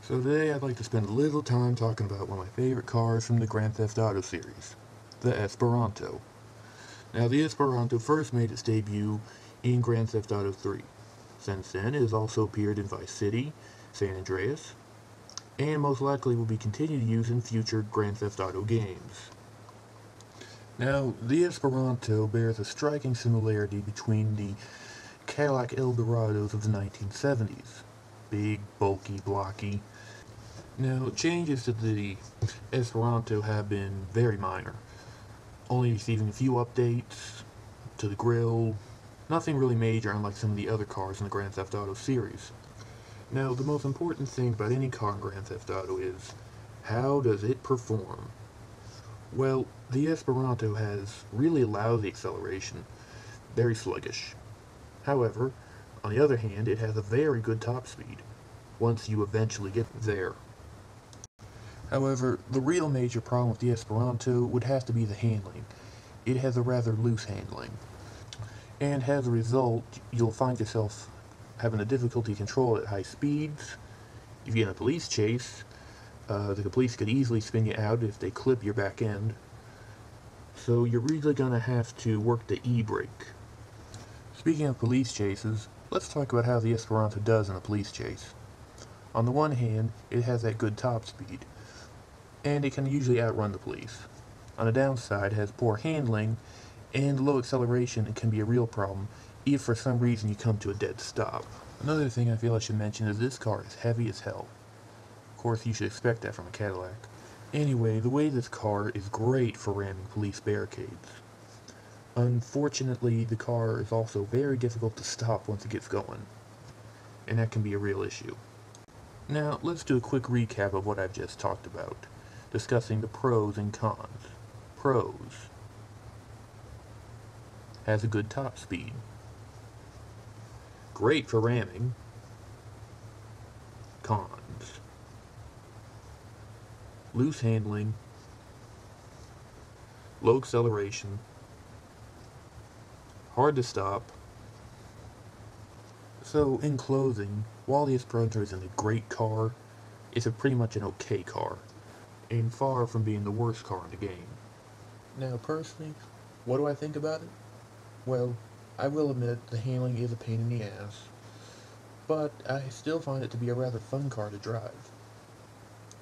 So today I'd like to spend a little time talking about one of my favorite cars from the Grand Theft Auto series, the Esperanto. Now the Esperanto first made its debut in Grand Theft Auto 3. Since then it has also appeared in Vice City, San Andreas, and most likely will be continued to use in future Grand Theft Auto games. Now the Esperanto bears a striking similarity between the Cadillac Eldorados of the 1970s. Big, bulky, blocky. Now, changes to the Esperanto have been very minor, only receiving a few updates to the grille, nothing really major unlike some of the other cars in the Grand Theft Auto series. Now, the most important thing about any car in Grand Theft Auto is, how does it perform? Well, the Esperanto has really lousy acceleration, very sluggish. However, on the other hand, it has a very good top speed, once you eventually get there. However, the real major problem with the Esperanto would have to be the handling. It has a rather loose handling. And as a result, you'll find yourself having a difficulty control at high speeds. If you get in a police chase, the police could easily spin you out if they clip your back end. So you're really going to have to work the e-brake. Speaking of police chases, let's talk about how the Esperanto does in a police chase. On the one hand, it has that good top speed, and it can usually outrun the police. On the downside, it has poor handling and low acceleration, and can be a real problem if for some reason you come to a dead stop. Another thing I feel I should mention is this car is heavy as hell. Of course, you should expect that from a Cadillac. Anyway, the way this car is great for ramming police barricades. Unfortunately, the car is also very difficult to stop once it gets going, and that can be a real issue. Now, let's do a quick recap of what I've just talked about, discussing the pros and cons. Pros: has a good top speed, great for ramming. Cons: loose handling, low acceleration, hard to stop. So, in closing, while the Esperanto isn't a great car, it's pretty much an okay car, and far from being the worst car in the game. Now, personally, what do I think about it? Well, I will admit the handling is a pain in the ass, but I still find it to be a rather fun car to drive.